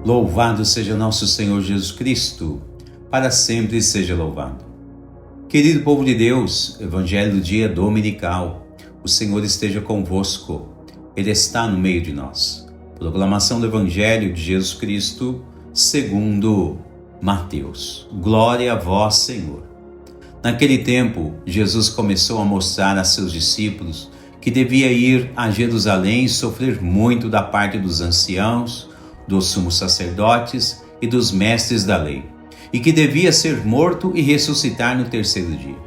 Louvado seja nosso Senhor Jesus Cristo, para sempre seja louvado. Querido povo de Deus, Evangelho do dia dominical, o Senhor esteja convosco, Ele está no meio de nós. Proclamação do Evangelho de Jesus Cristo, segundo Mateus. Glória a vós, Senhor. Naquele tempo, Jesus começou a mostrar a seus discípulos que devia ir a Jerusalém e sofrer muito da parte dos anciãos, dos sumos sacerdotes e dos mestres da lei, e que devia ser morto e ressuscitar no terceiro dia.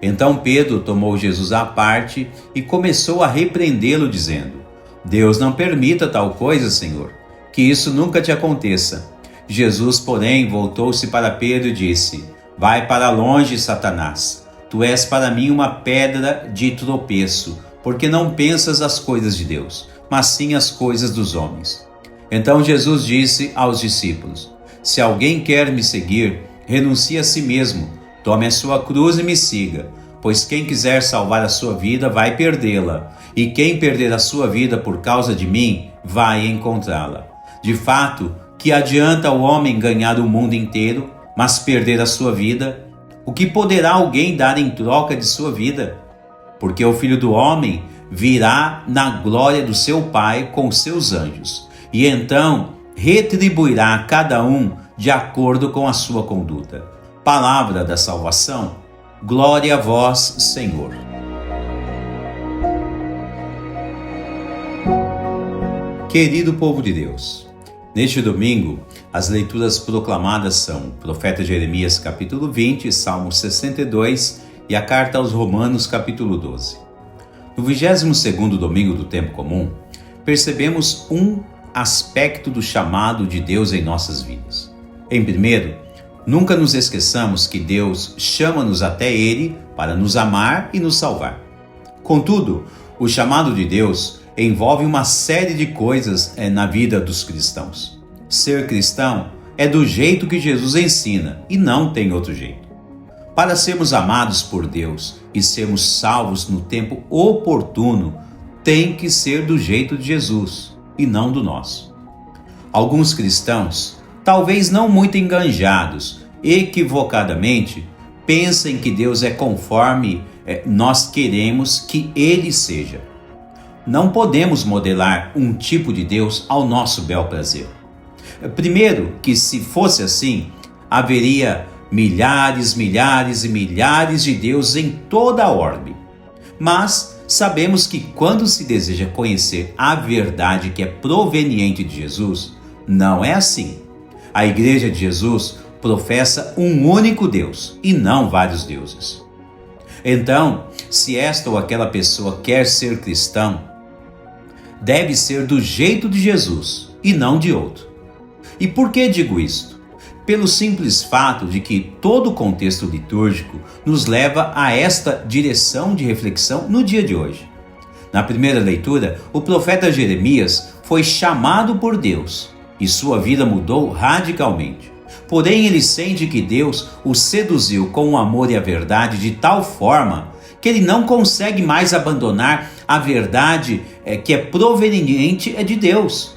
Então Pedro tomou Jesus à parte e começou a repreendê-lo, dizendo: Deus não permita tal coisa, Senhor, que isso nunca te aconteça. Jesus, porém, voltou-se para Pedro e disse: Vai para longe, Satanás. Tu és para mim uma pedra de tropeço, porque não pensas as coisas de Deus, mas sim as coisas dos homens. Então Jesus disse aos discípulos: Se alguém quer me seguir, renuncie a si mesmo, tome a sua cruz e me siga, pois quem quiser salvar a sua vida vai perdê-la, e quem perder a sua vida por causa de mim vai encontrá-la. De fato, que adianta o homem ganhar o mundo inteiro, mas perder a sua vida? O que poderá alguém dar em troca de sua vida? Porque o Filho do Homem virá na glória do seu Pai com seus anjos, e então retribuirá a cada um de acordo com a sua conduta. Palavra da salvação, glória a vós, Senhor. Querido povo de Deus, neste domingo, as leituras proclamadas são Profeta Jeremias capítulo 20, Salmo 62 e a Carta aos Romanos capítulo 12. No 22º domingo do tempo comum, percebemos um aspecto do chamado de Deus em nossas vidas. Em primeiro, nunca nos esqueçamos que Deus chama-nos até Ele para nos amar e nos salvar. Contudo, o chamado de Deus envolve uma série de coisas na vida dos cristãos. Ser cristão é do jeito que Jesus ensina e não tem outro jeito. Para sermos amados por Deus e sermos salvos no tempo oportuno, tem que ser do jeito de Jesus e não do nosso. Alguns cristãos, talvez não muito enganjados, equivocadamente, pensam que Deus é conforme nós queremos que Ele seja. Não podemos modelar um tipo de Deus ao nosso bel prazer. Primeiro, que se fosse assim, haveria milhares e milhares de deuses em toda a orbe. Mas sabemos que quando se deseja conhecer a verdade que é proveniente de Jesus, não é assim. A Igreja de Jesus professa um único Deus e não vários deuses. Então, se esta ou aquela pessoa quer ser cristão, deve ser do jeito de Jesus e não de outro. E por que digo isto? Pelo simples fato de que todo o contexto litúrgico nos leva a esta direção de reflexão no dia de hoje. Na primeira leitura, o profeta Jeremias foi chamado por Deus e sua vida mudou radicalmente. Porém, ele sente que Deus o seduziu com o amor e a verdade de tal forma que ele não consegue mais abandonar a verdade que é proveniente de Deus.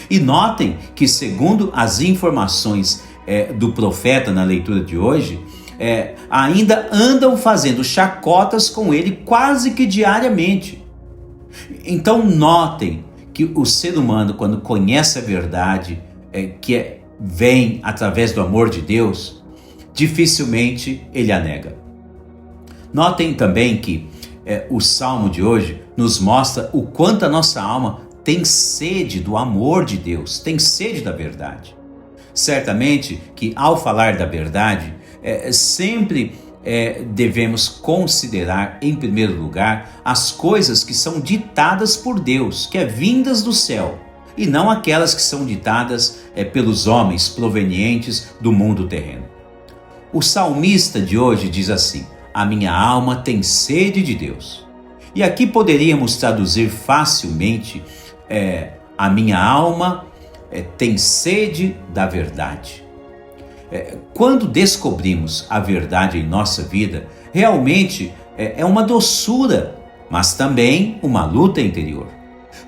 E notem que, segundo as informações do profeta na leitura de hoje, ainda andam fazendo chacotas com ele quase que diariamente. Então notem que o ser humano, quando conhece a verdade que vem através do amor de Deus, dificilmente ele a nega. Notem também que o Salmo de hoje nos mostra o quanto a nossa alma tem sede do amor de Deus, tem sede da verdade. Certamente que ao falar da verdade, sempre devemos considerar em primeiro lugar as coisas que são ditadas por Deus, que é vindas do céu, e não aquelas que são ditadas pelos homens provenientes do mundo terreno. O salmista de hoje diz assim: a minha alma tem sede de Deus. E aqui poderíamos traduzir facilmente: a minha alma tem sede da verdade. Quando descobrimos a verdade em nossa vida, realmente é uma doçura, mas também uma luta interior.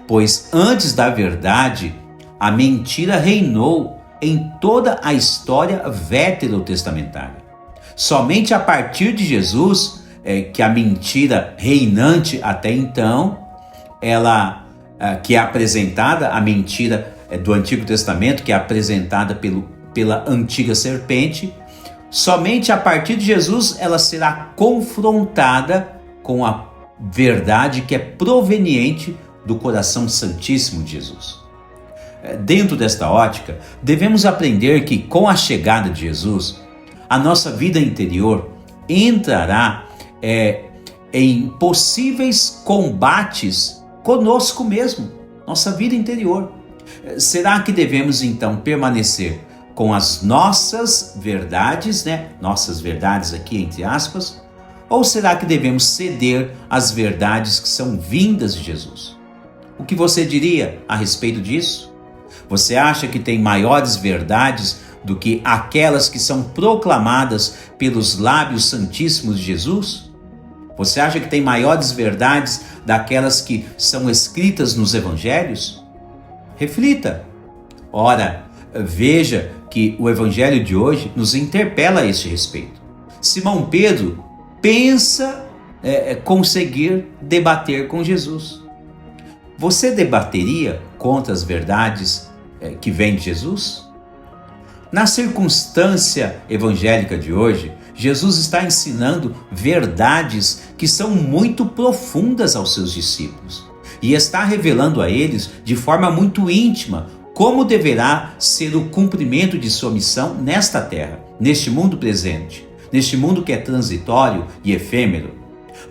Pois antes da verdade, a mentira reinou em toda a história veterotestamentária. Somente a partir de Jesus, que a mentira reinante até então, que é apresentada, a mentira do Antigo Testamento, que é apresentada pela antiga serpente, somente a partir de Jesus ela será confrontada com a verdade que é proveniente do coração santíssimo de Jesus. Dentro desta ótica, devemos aprender que com a chegada de Jesus, a nossa vida interior entrará em possíveis combates conosco mesmo, nossa vida interior. Será que devemos então permanecer com as nossas verdades, Nossas verdades aqui entre aspas, ou será que devemos ceder às verdades que são vindas de Jesus? O que você diria a respeito disso? Você acha que tem maiores verdades do que aquelas que são proclamadas pelos lábios santíssimos de Jesus? Você acha que tem maiores verdades daquelas que são escritas nos evangelhos? Reflita. Ora, veja que o evangelho de hoje nos interpela a este respeito. Simão Pedro pensa conseguir debater com Jesus. Você debateria contra as verdades que vêm de Jesus? Na circunstância evangélica de hoje, Jesus está ensinando verdades que são muito profundas aos seus discípulos e está revelando a eles de forma muito íntima como deverá ser o cumprimento de sua missão nesta terra, neste mundo presente, neste mundo que é transitório e efêmero.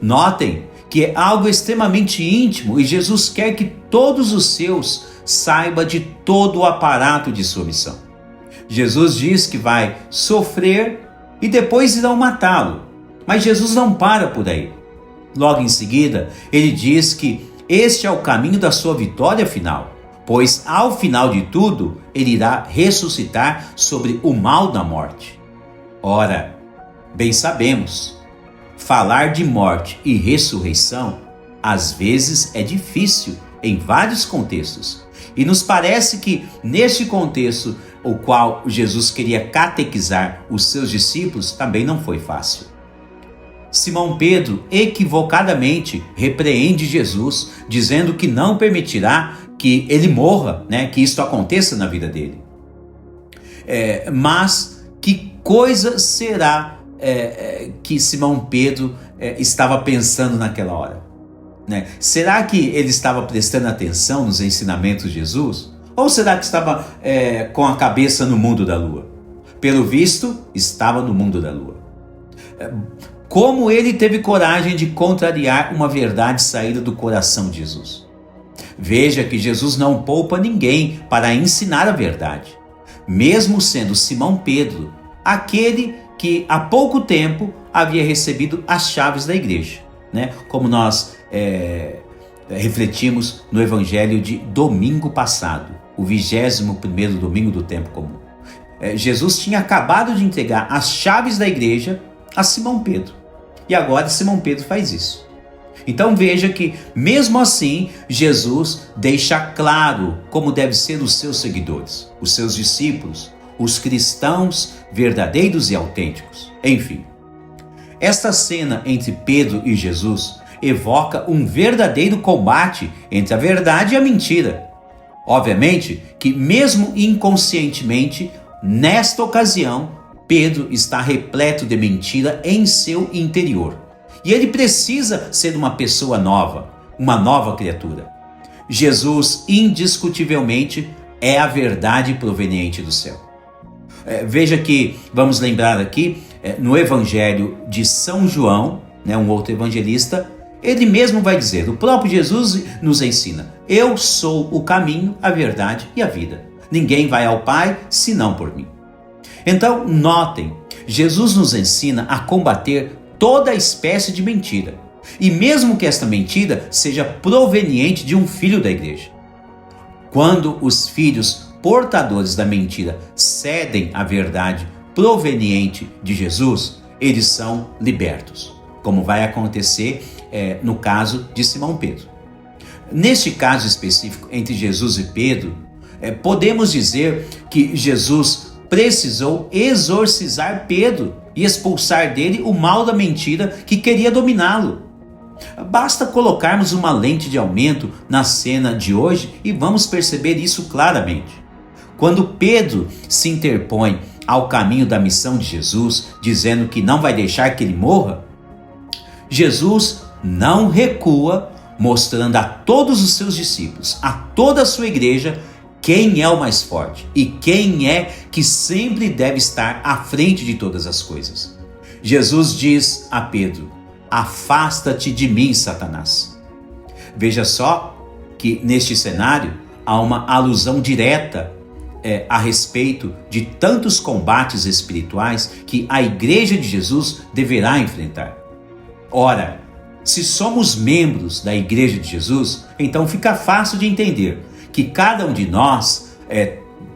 Notem que é algo extremamente íntimo e Jesus quer que todos os seus saibam de todo o aparato de sua missão. Jesus diz que vai sofrer e depois irão matá-lo, mas Jesus não para por aí. Logo em seguida, ele diz que este é o caminho da sua vitória final, pois ao final de tudo, ele irá ressuscitar sobre o mal da morte. Ora, bem sabemos, falar de morte e ressurreição às vezes é difícil em vários contextos. E nos parece que neste contexto, o qual Jesus queria catequizar os seus discípulos, também não foi fácil. Simão Pedro equivocadamente repreende Jesus, dizendo que não permitirá que ele morra, que isto aconteça na vida dele. Mas que coisa será que Simão Pedro estava pensando naquela hora? Será que ele estava prestando atenção nos ensinamentos de Jesus? Ou será que estava com a cabeça no mundo da lua? Pelo visto, estava no mundo da lua. Como ele teve coragem de contrariar uma verdade saída do coração de Jesus? Veja que Jesus não poupa ninguém para ensinar a verdade. Mesmo sendo Simão Pedro, aquele que há pouco tempo havia recebido as chaves da igreja, como nós refletimos no evangelho de domingo passado, o 21º domingo do tempo comum. Jesus tinha acabado de entregar as chaves da igreja a Simão Pedro, e agora Simão Pedro faz isso. Então veja que mesmo assim Jesus deixa claro como devem ser os seus seguidores, os seus discípulos, os cristãos verdadeiros e autênticos. Enfim, esta cena entre Pedro e Jesus evoca um verdadeiro combate entre a verdade e a mentira. Obviamente que mesmo inconscientemente, nesta ocasião, Pedro está repleto de mentira em seu interior. E ele precisa ser uma pessoa nova, uma nova criatura. Jesus, indiscutivelmente, é a verdade proveniente do céu. Veja que, vamos lembrar aqui, no Evangelho de São João, um outro evangelista, ele mesmo vai dizer, o próprio Jesus nos ensina: eu sou o caminho, a verdade e a vida. Ninguém vai ao Pai senão por mim. Então, notem, Jesus nos ensina a combater toda espécie de mentira, e mesmo que esta mentira seja proveniente de um filho da igreja. Quando os filhos portadores da mentira cedem à verdade proveniente de Jesus, eles são libertos, como vai acontecer no caso de Simão Pedro. Neste caso específico entre Jesus e Pedro, Podemos dizer que Jesus precisou exorcizar Pedro e expulsar dele o mal da mentira que queria dominá-lo. Basta colocarmos uma lente de aumento na cena de hoje e vamos perceber isso claramente. Quando Pedro se interpõe ao caminho da missão de Jesus, dizendo que não vai deixar que ele morra, Jesus não recua, mostrando a todos os seus discípulos, a toda a sua igreja, quem é o mais forte e quem é que sempre deve estar à frente de todas as coisas. Jesus diz a Pedro: afasta-te de mim, Satanás. Veja só que neste cenário há uma alusão direta a respeito de tantos combates espirituais que a igreja de Jesus deverá enfrentar. Ora, se somos membros da igreja de Jesus, então fica fácil de entender que cada um de nós,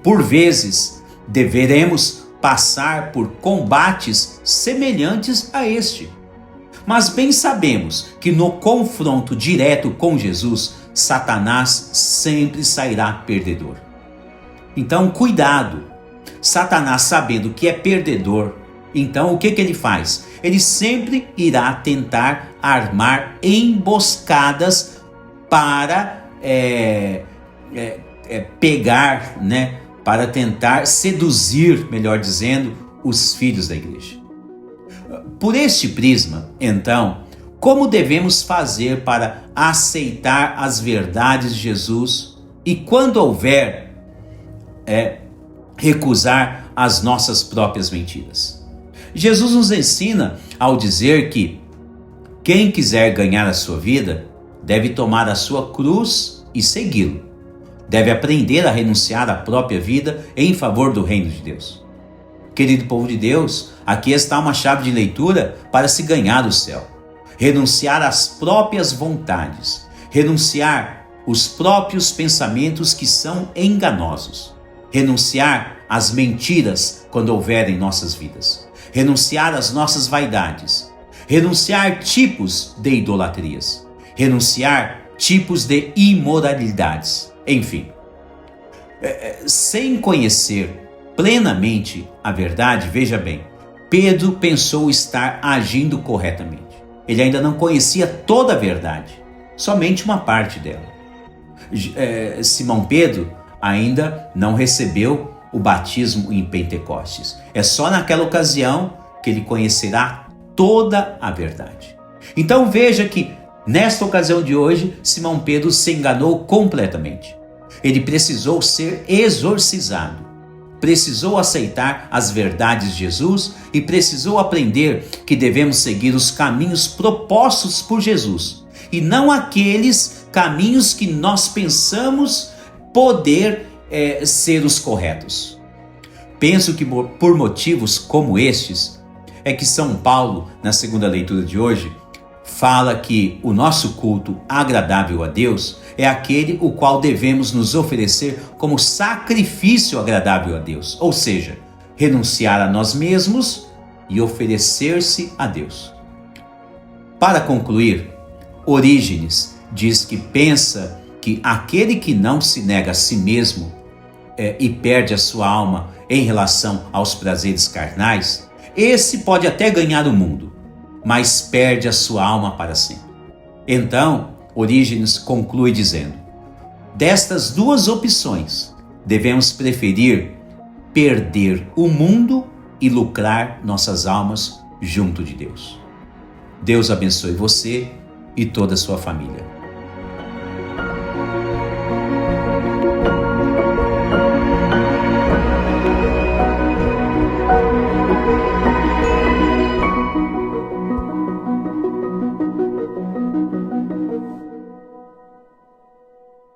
por vezes, deveremos passar por combates semelhantes a este. Mas bem sabemos que no confronto direto com Jesus, Satanás sempre sairá perdedor. Então, cuidado. Satanás, sabendo que é perdedor, então o que ele faz? Ele sempre irá tentar armar emboscadas para pegar, para tentar seduzir, melhor dizendo, os filhos da igreja. Por este prisma, então, como devemos fazer para aceitar as verdades de Jesus e, quando houver, recusar as nossas próprias mentiras? Jesus nos ensina ao dizer que quem quiser ganhar a sua vida deve tomar a sua cruz e segui-lo. Deve aprender a renunciar à própria vida em favor do reino de Deus. Querido povo de Deus, aqui está uma chave de leitura para se ganhar o céu. Renunciar às próprias vontades, renunciar os próprios pensamentos que são enganosos, renunciar às mentiras quando houver em nossas vidas, renunciar às nossas vaidades, renunciar tipos de idolatrias, renunciar tipos de imoralidades, enfim. Sem conhecer plenamente a verdade, veja bem, Pedro pensou estar agindo corretamente. Ele ainda não conhecia toda a verdade, somente uma parte dela. Simão Pedro ainda não recebeu o batismo em Pentecostes. É só naquela ocasião que ele conhecerá toda a verdade. Então veja que nesta ocasião de hoje, Simão Pedro se enganou completamente. Ele precisou ser exorcizado. Precisou aceitar as verdades de Jesus e precisou aprender que devemos seguir os caminhos propostos por Jesus e não aqueles caminhos que nós pensamos poder ser os corretos. Penso que por motivos como estes é que São Paulo, na segunda leitura de hoje, fala que o nosso culto agradável a Deus é aquele o qual devemos nos oferecer como sacrifício agradável a Deus, ou seja, renunciar a nós mesmos e oferecer-se a Deus. Para concluir, Orígenes diz que pensa que aquele que não se nega a si mesmo e perde a sua alma em relação aos prazeres carnais, esse pode até ganhar o mundo, mas perde a sua alma para sempre. Então, Orígenes conclui dizendo: destas duas opções, devemos preferir perder o mundo e lucrar nossas almas junto de Deus. Deus abençoe você e toda a sua família.